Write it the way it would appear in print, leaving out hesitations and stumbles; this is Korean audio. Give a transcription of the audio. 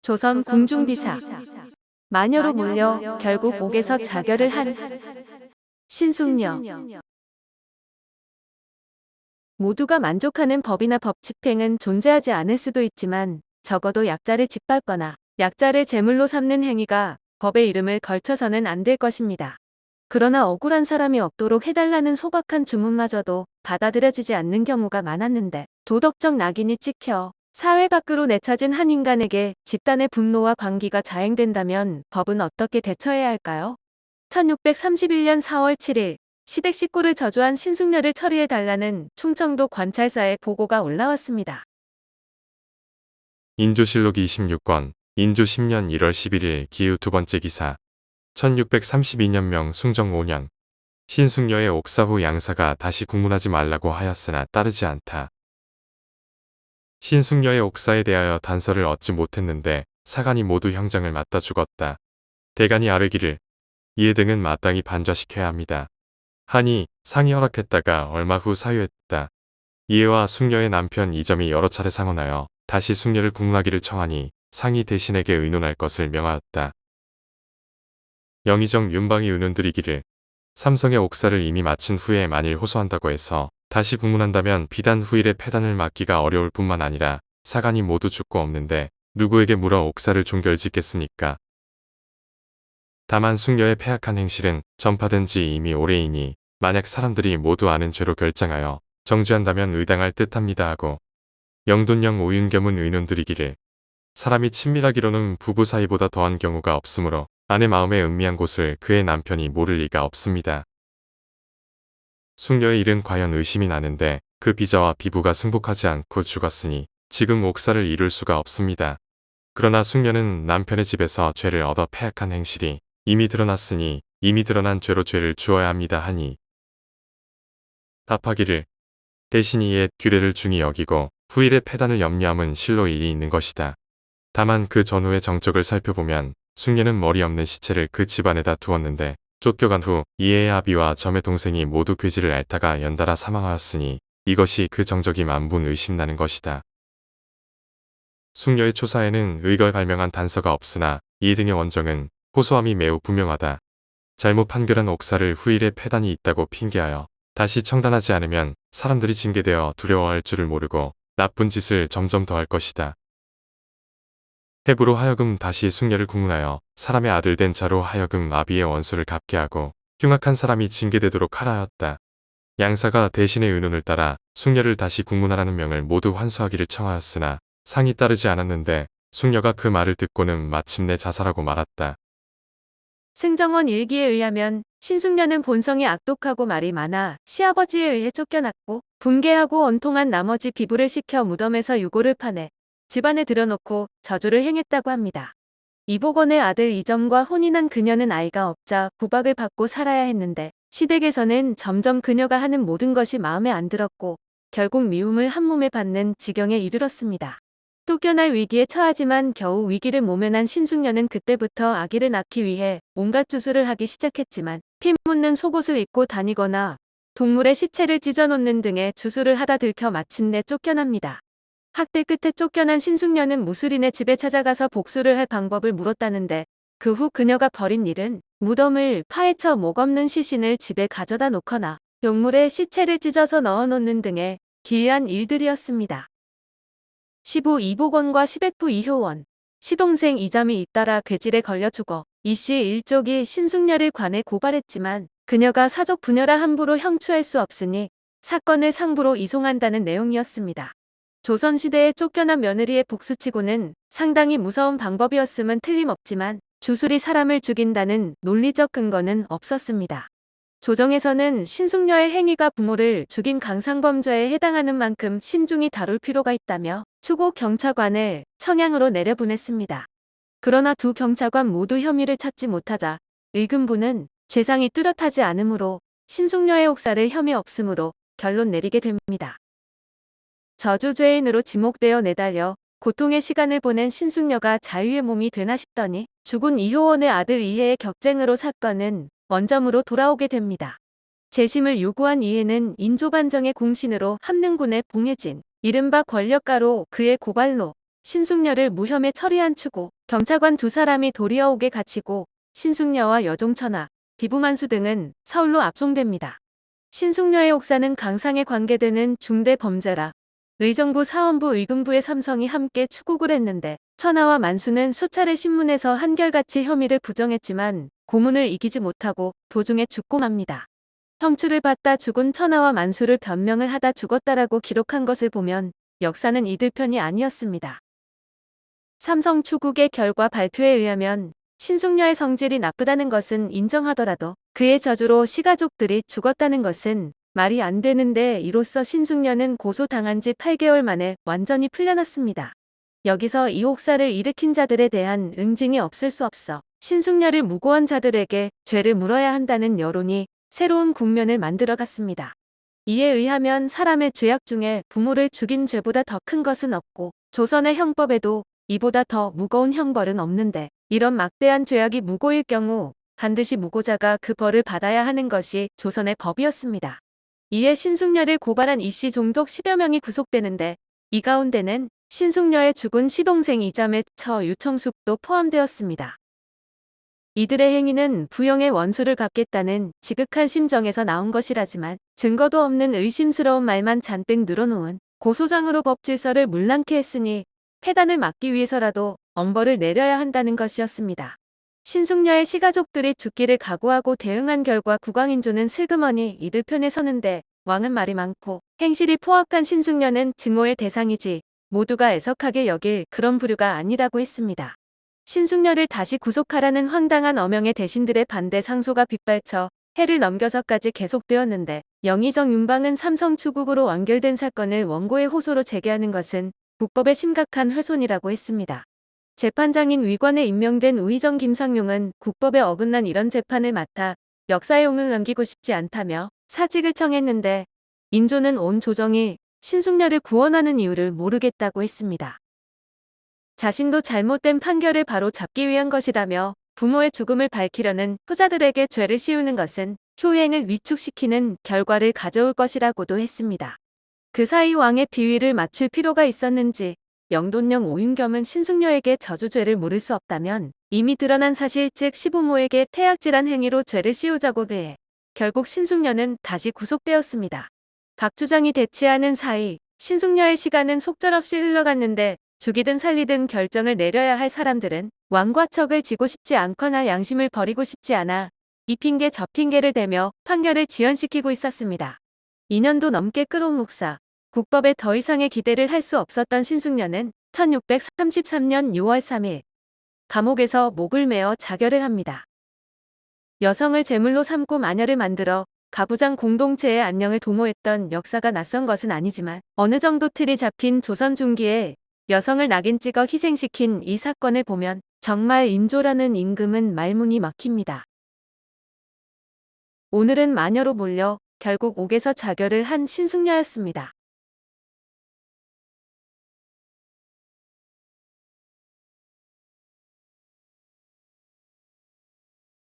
조선 궁중비사. 마녀로 몰려 결국 옥에서 자결을 한 신숙녀. 모두가 만족하는 법이나 법 집행은 존재하지 않을 수도 있지만 적어도 약자를 짓밟거나 약자를 제물로 삼는 행위가 법의 이름을 걸쳐서는 안 될 것입니다. 그러나 억울한 사람이 없도록 해달라는 소박한 주문마저도 받아들여지지 않는 경우가 많았는데, 도덕적 낙인이 찍혀 사회 밖으로 내쳐진 한 인간에게 집단의 분노와 광기가 자행된다면 법은 어떻게 대처해야 할까요? 1631년 4월 7일 시댁 식구를 저주한 신숙녀를 처리해달라는 충청도 관찰사의 보고가 올라왔습니다. 인조실록 26권 인조 10년 1월 11일 기후 두 번째 기사 1632년명 숭정 5년 신숙녀의 옥사 후 양사가 다시 국문하지 말라고 하였으나 따르지 않다. 신숙녀의 옥사에 대하여 단서를 얻지 못했는데 사간이 모두 형장을 맞다 죽었다. 대간이 아뢰기를 이에 등은 마땅히 반좌시켜야 합니다. 하니 상이 허락했다가 얼마 후 사유했다. 이해와 숙녀의 남편 이점이 여러 차례 상언하여 다시 숙녀를 국문하기를 청하니 상이 대신에게 의논할 것을 명하였다. 영의정 윤방이 의논드리기를 삼성의 옥사를 이미 마친 후에 만일 호소한다고 해서 다시 국문한다면 비단 후일의 폐단을 막기가 어려울 뿐만 아니라 사간이 모두 죽고 없는데 누구에게 물어 옥사를 종결짓겠습니까? 다만 숙녀의 폐악한 행실은 전파된 지 이미 오래이니 만약 사람들이 모두 아는 죄로 결정하여 정죄한다면 의당할 듯합니다 하고, 영돈령 오윤겸은 의논드리기를 사람이 친밀하기로는 부부 사이보다 더한 경우가 없으므로 아내 마음에 음미한 곳을 그의 남편이 모를 리가 없습니다. 숙녀의 일은 과연 의심이 나는데 그 비자와 비부가 승복하지 않고 죽었으니 지금 옥사를 이룰 수가 없습니다. 그러나 숙녀는 남편의 집에서 죄를 얻어 폐악한 행실이 이미 드러났으니 이미 드러난 죄로 죄를 주어야 합니다 하니, 답하기를 대신 이에 규례를 중히 여기고 후일의 폐단을 염려함은 실로 일리 있는 것이다. 다만 그 전후의 정적을 살펴보면 숙녀는 머리 없는 시체를 그 집안에다 두었는데 쫓겨간 후 이해의 아비와 점의 동생이 모두 괴지를 앓다가 연달아 사망하였으니 이것이 그 정적이 만분 의심나는 것이다. 숙녀의 초사에는 의거 발명한 단서가 없으나 이 등의 원정은 호소함이 매우 분명하다. 잘못 판결한 옥사를 후일의 폐단이 있다고 핑계하여 다시 청단하지 않으면 사람들이 징계되어 두려워할 줄을 모르고 나쁜 짓을 점점 더 할 것이다. 해부로 하여금 다시 숙녀를 국문하여 사람의 아들 된 자로 하여금 아비의 원수를 갚게 하고 흉악한 사람이 징계되도록 하라 하였다. 양사가 대신의 의논을 따라 숙녀를 다시 국문하라는 명을 모두 환수하기를 청하였으나 상이 따르지 않았는데 숙녀가 그 말을 듣고는 마침내 자살하고 말았다. 승정원 일기에 의하면 신숙녀는 본성이 악독하고 말이 많아 시아버지에 의해 쫓겨났고 분개하고 원통한 나머지 비부를 시켜 무덤에서 유골을 파내 집안에 들여놓고 저주를 행했다고 합니다. 이복원의 아들 이점과 혼인한 그녀는 아이가 없자 구박을 받고 살아야 했는데 시댁에서는 점점 그녀가 하는 모든 것이 마음에 안 들었고 결국 미움을 한몸에 받는 지경에 이르렀습니다. 쫓겨날 위기에 처하지만 겨우 위기를 모면한 신숙녀는 그때부터 아기를 낳기 위해 온갖 주술을 하기 시작했지만 피 묻는 속옷을 입고 다니거나 동물의 시체를 찢어놓는 등의 주술을 하다 들켜 마침내 쫓겨납니다. 학대 끝에 쫓겨난 신숙녀는 무술인의 집에 찾아가서 복수를 할 방법을 물었다는데 그 후 그녀가 벌인 일은 무덤을 파헤쳐 목 없는 시신을 집에 가져다 놓거나 동물의 시체를 찢어서 넣어놓는 등의 기이한 일들이었습니다. 시부 이복원과 시백부 이효원, 시동생 이점이 잇따라 괴질에 걸려 죽어 이씨 일족이 신숙녀를 관에 고발했지만 그녀가 사족 부녀라 함부로 형추할 수 없으니 사건을 상부로 이송한다는 내용이었습니다. 조선시대에 쫓겨난 며느리의 복수치고는 상당히 무서운 방법이었음은 틀림없지만 주술이 사람을 죽인다는 논리적 근거는 없었습니다. 조정에서는 신숙녀의 행위가 부모를 죽인 강상범죄에 해당하는 만큼 신중히 다룰 필요가 있다며 추고 경차관을 청양으로 내려보냈습니다. 그러나 두 경차관 모두 혐의를 찾지 못하자 의금부는 죄상이 뚜렷하지 않으므로 신숙녀의 옥사를 혐의 없음으로 결론 내리게 됩니다. 저주죄인으로 지목되어 내달려 고통의 시간을 보낸 신숙녀가 자유의 몸이 되나 싶더니 죽은 이효원의 아들 이해의 격쟁으로 사건은 원점으로 돌아오게 됩니다. 재심을 요구한 이해는 인조반정의 공신으로 함릉군에 봉해진 이른바 권력가로 그의 고발로 신숙녀를 무혐의 처리한 추고, 경찰관 2사람이 도리어옥에 갇히고 신숙녀와 여종천하, 비부만수 등은 서울로 압송됩니다. 신숙녀의 옥사는 강상에 관계되는 중대 범죄라 의정부, 사원부, 의금부의 3성이 함께 추국을 했는데 천하와 만수는 수차례 신문에서 한결같이 혐의를 부정했지만 고문을 이기지 못하고 도중에 죽고 맙니다. 형추를 받다 죽은 천하와 만수를 변명을 하다 죽었다라고 기록한 것을 보면 역사는 이들 편이 아니었습니다. 삼성 추국의 결과 발표에 의하면 신숙녀의 성질이 나쁘다는 것은 인정하더라도 그의 저주로 시가족들이 죽었다는 것은 말이 안 되는데 이로써 신숙녀는 고소당한 지 8개월 만에 완전히 풀려났습니다. 여기서 이 옥사를 일으킨 자들에 대한 응징이 없을 수 없어 신숙녀를 무고한 자들에게 죄를 물어야 한다는 여론이 새로운 국면을 만들어갔습니다. 이에 의하면 사람의 죄악 중에 부모를 죽인 죄보다 더 큰 것은 없고 조선의 형법에도 이보다 더 무거운 형벌은 없는데 이런 막대한 죄악이 무고일 경우 반드시 무고자가 그 벌을 받아야 하는 것이 조선의 법이었습니다. 이에 신숙녀를 고발한 이씨 종족 10여 명이 구속되는데 이 가운데는 신숙녀의 죽은 시동생 이자매 처 유청숙도 포함되었습니다. 이들의 행위는 부영의 원수를 갚겠다는 지극한 심정에서 나온 것이라지만 증거도 없는 의심스러운 말만 잔뜩 늘어놓은 고소장으로 법질서를 문랑케 했으니 폐단을 막기 위해서라도 엄벌을 내려야 한다는 것이었습니다. 신숙녀의 시가족들이 죽기를 각오하고 대응한 결과 국왕인조는 슬그머니 이들 편에 서는데 왕은 말이 많고 행실이 포악한 신숙녀는 증오의 대상이지 모두가 애석하게 여길 그런 부류가 아니라고 했습니다. 신숙녀를 다시 구속하라는 황당한 어명의 대신들의 반대 상소가 빗발쳐 해를 넘겨서까지 계속되었는데 영의정 윤방은 삼성 추국으로 완결된 사건을 원고의 호소로 제기하는 것은 국법의 심각한 훼손이라고 했습니다. 재판장인 위관에 임명된 우의정 김상용은 국법에 어긋난 이런 재판을 맡아 역사의 오명을 남기고 싶지 않다며 사직을 청했는데 인조는 온 조정이 신숙녀를 구원하는 이유를 모르겠다고 했습니다. 자신도 잘못된 판결을 바로 잡기 위한 것이라며 부모의 죽음을 밝히려는 효자들에게 죄를 씌우는 것은 효행을 위축시키는 결과를 가져올 것이라고도 했습니다. 그 사이 왕의 비위를 맞출 필요가 있었는지 영돈령 오윤겸은 신숙녀에게 저주죄를 물을 수 없다면 이미 드러난 사실 즉 시부모에게 태약질한 행위로 죄를 씌우자고 해 결국 신숙녀는 다시 구속되었습니다. 각 주장이 대치하는 사이 신숙녀의 시간은 속절없이 흘러갔는데 죽이든 살리든 결정을 내려야 할 사람들은 왕과 척을 지고 싶지 않거나 양심을 버리고 싶지 않아 이 핑계 저 핑계를 대며 판결을 지연시키고 있었습니다. 2년도 넘게 끌어온 묵사, 국법에 더 이상의 기대를 할 수 없었던 신숙녀는 1633년 6월 3일 감옥에서 목을 메어 자결을 합니다. 여성을 제물로 삼고 마녀를 만들어 가부장 공동체의 안녕을 도모했던 역사가 낯선 것은 아니지만 어느 정도 틀이 잡힌 조선 중기에 여성을 낙인 찍어 희생시킨 이 사건을 보면 정말 인조라는 임금은 말문이 막힙니다. 오늘은 마녀로 몰려 결국 옥에서 자결을 한 신숙녀였습니다.